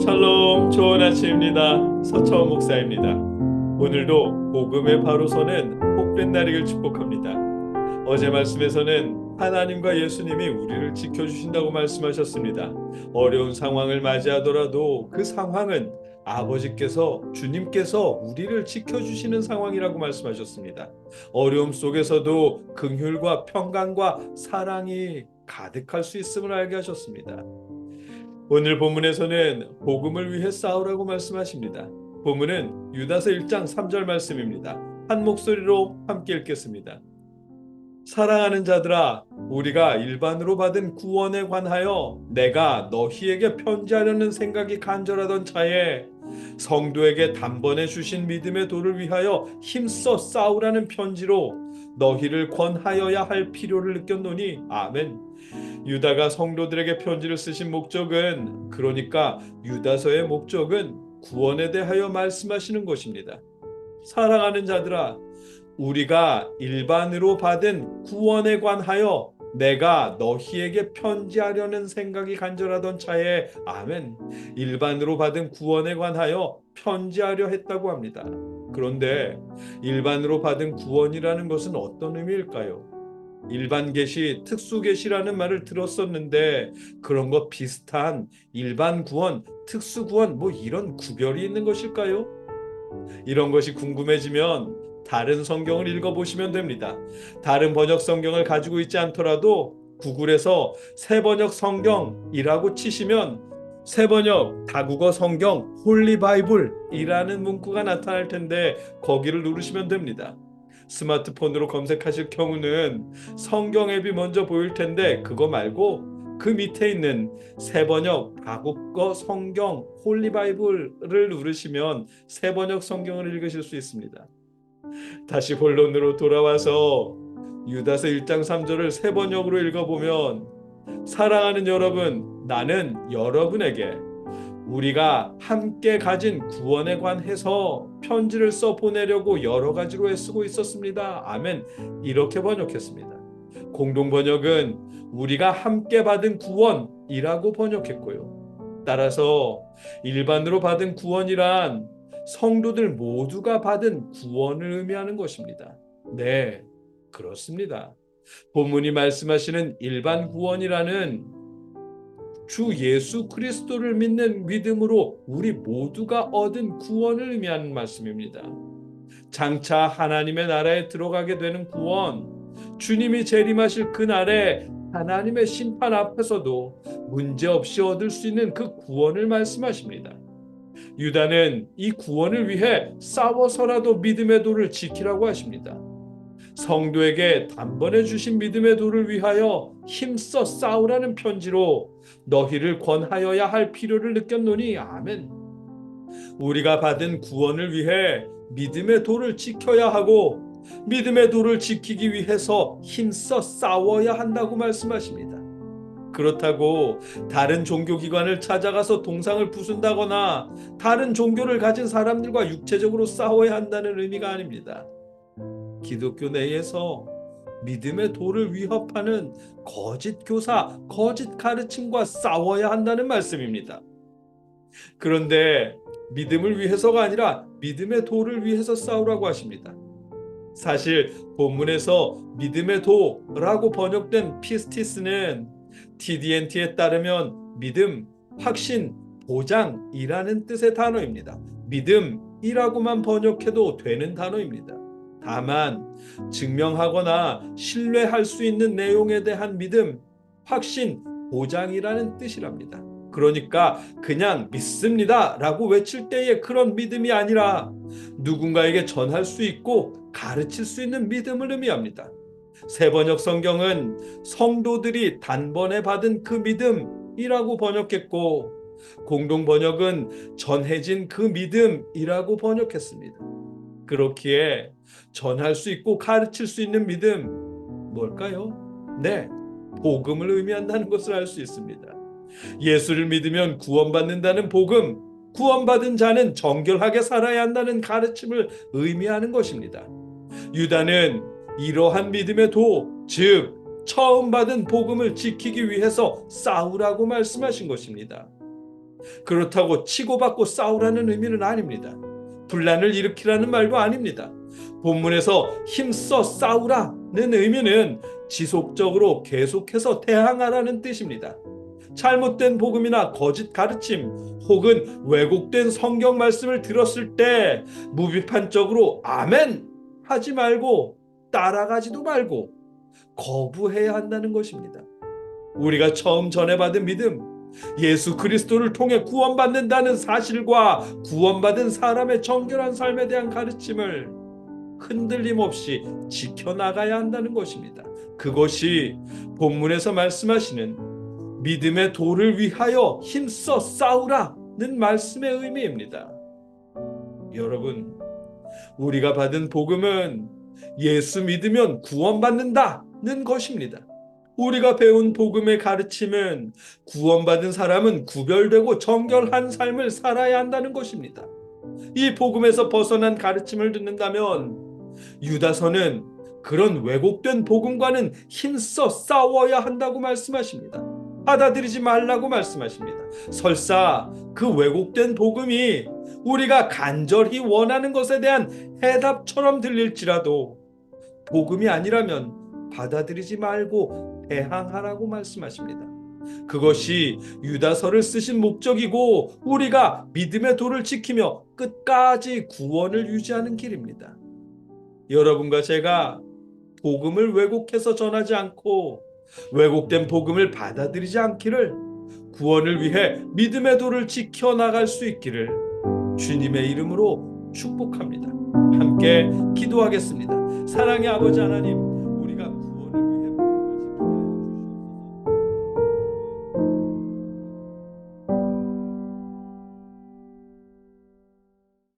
샬롬, 좋은 아침입니다. 서처원 목사입니다. 오늘도 복음의 바로 서는 복된 날이길 축복합니다. 어제 말씀에서는 하나님과 예수님이 우리를 지켜주신다고 말씀하셨습니다. 어려운 상황을 맞이하더라도 그 상황은 아버지께서, 주님께서 우리를 지켜주시는 상황이라고 말씀하셨습니다. 어려움 속에서도 긍휼과 평강과 사랑이 가득할 수 있음을 알게 하셨습니다. 오늘 본문에서는 복음을 위해 싸우라고 말씀하십니다. 본문은 유다서 1장 3절 말씀입니다. 한 목소리로 함께 읽겠습니다. 사랑하는 자들아, 우리가 일반으로 받은 구원에 관하여 내가 너희에게 편지하려는 생각이 간절하던 차에 성도에게 단번에 주신 믿음의 도를 위하여 힘써 싸우라는 편지로 너희를 권하여야 할 필요를 느꼈노니 아멘. 유다가 성도들에게 편지를 쓰신 목적은, 그러니까 유다서의 목적은 구원에 대하여 말씀하시는 것입니다. 사랑하는 자들아, 우리가 일반으로 받은 구원에 관하여 내가 너희에게 편지하려는 생각이 간절하던 차에 아멘. 일반으로 받은 구원에 관하여 편지하려 했다고 합니다. 그런데 일반으로 받은 구원이라는 것은 어떤 의미일까요? 일반 계시, 특수 계시라는 말을 들었었는데 그런 것 비슷한 일반 구원, 특수 구원 뭐 이런 구별이 있는 것일까요? 이런 것이 궁금해지면 다른 성경을 읽어보시면 됩니다. 다른 번역 성경을 가지고 있지 않더라도 구글에서 새번역 성경이라고 치시면 새번역 다국어 성경 홀리 바이블이라는 문구가 나타날 텐데 거기를 누르시면 됩니다. 스마트폰으로 검색하실 경우는 성경 앱이 먼저 보일 텐데 그거 말고 그 밑에 있는 새번역 다국어 성경 홀리 바이블을 누르시면 새번역 성경을 읽으실 수 있습니다. 다시 본론으로 돌아와서 유다서 1장 3절을 새번역으로 읽어보면 사랑하는 여러분, 나는 여러분에게 우리가 함께 가진 구원에 관해서 편지를 써 보내려고 여러 가지로 애쓰고 있었습니다. 아멘. 이렇게 번역했습니다. 공동 번역은 우리가 함께 받은 구원이라고 번역했고요. 따라서 일반으로 받은 구원이란 성도들 모두가 받은 구원을 의미하는 것입니다. 네, 그렇습니다. 본문이 말씀하시는 일반 구원이라는 주 예수 그리스도를 믿는 믿음으로 우리 모두가 얻은 구원을 의미하는 말씀입니다. 장차 하나님의 나라에 들어가게 되는 구원, 주님이 재림하실 그날에 하나님의 심판 앞에서도 문제없이 얻을 수 있는 그 구원을 말씀하십니다. 유다는 이 구원을 위해 싸워서라도 믿음의 도를 지키라고 하십니다. 성도에게 단번에 주신 믿음의 도를 위하여 힘써 싸우라는 편지로 너희를 권하여야 할 필요를 느꼈노니 아멘. 우리가 받은 구원을 위해 믿음의 도를 지켜야 하고 믿음의 도를 지키기 위해서 힘써 싸워야 한다고 말씀하십니다. 그렇다고 다른 종교기관을 찾아가서 동상을 부순다거나 다른 종교를 가진 사람들과 육체적으로 싸워야 한다는 의미가 아닙니다. 기독교 내에서 믿음의 도를 위협하는 거짓 교사, 거짓 가르침과 싸워야 한다는 말씀입니다. 그런데 믿음을 위해서가 아니라 믿음의 도를 위해서 싸우라고 하십니다. 사실 본문에서 믿음의 도라고 번역된 피스티스는 TDNT에 따르면 믿음, 확신, 보장이라는 뜻의 단어입니다. 믿음이라고만 번역해도 되는 단어입니다. 다만 증명하거나 신뢰할 수 있는 내용에 대한 믿음, 확신, 보장이라는 뜻이랍니다. 그러니까 그냥 믿습니다 라고 외칠 때의 그런 믿음이 아니라 누군가에게 전할 수 있고 가르칠 수 있는 믿음을 의미합니다. 새번역 성경은 성도들이 단번에 받은 그 믿음이라고 번역했고 공동 번역은 전해진 그 믿음이라고 번역했습니다. 그렇기에 전할 수 있고 가르칠 수 있는 믿음, 뭘까요? 네, 복음을 의미한다는 것을 알 수 있습니다. 예수를 믿으면 구원받는다는 복음, 구원받은 자는 정결하게 살아야 한다는 가르침을 의미하는 것입니다. 유다는 이러한 믿음의 도, 즉 처음 받은 복음을 지키기 위해서 싸우라고 말씀하신 것입니다. 그렇다고 치고받고 싸우라는 의미는 아닙니다. 분란을 일으키라는 말도 아닙니다. 본문에서 힘써 싸우라는 의미는 지속적으로 계속해서 대항하라는 뜻입니다. 잘못된 복음이나 거짓 가르침 혹은 왜곡된 성경 말씀을 들었을 때 무비판적으로 아멘 하지 말고 따라가지도 말고 거부해야 한다는 것입니다. 우리가 처음 전해받은 믿음, 예수 그리스도를 통해 구원받는다는 사실과 구원받은 사람의 정결한 삶에 대한 가르침을 흔들림 없이 지켜나가야 한다는 것입니다. 그것이 본문에서 말씀하시는 믿음의 도를 위하여 힘써 싸우라는 말씀의 의미입니다. 여러분, 우리가 받은 복음은 예수 믿으면 구원받는다는 것입니다. 우리가 배운 복음의 가르침은 구원받은 사람은 구별되고 정결한 삶을 살아야 한다는 것입니다. 이 복음에서 벗어난 가르침을 듣는다면 유다서는 그런 왜곡된 복음과는 힘써 싸워야 한다고 말씀하십니다. 받아들이지 말라고 말씀하십니다. 설사 그 왜곡된 복음이 우리가 간절히 원하는 것에 대한 해답처럼 들릴지라도 복음이 아니라면 받아들이지 말고 대항하라고 말씀하십니다. 그것이 유다서를 쓰신 목적이고 우리가 믿음의 도를 지키며 끝까지 구원을 유지하는 길입니다. 여러분과 제가 복음을 왜곡해서 전하지 않고 왜곡된 복음을 받아들이지 않기를, 구원을 위해 믿음의 도를 지켜나갈 수 있기를 주님의 이름으로 축복합니다. 함께 기도하겠습니다. 사랑의 아버지 하나님,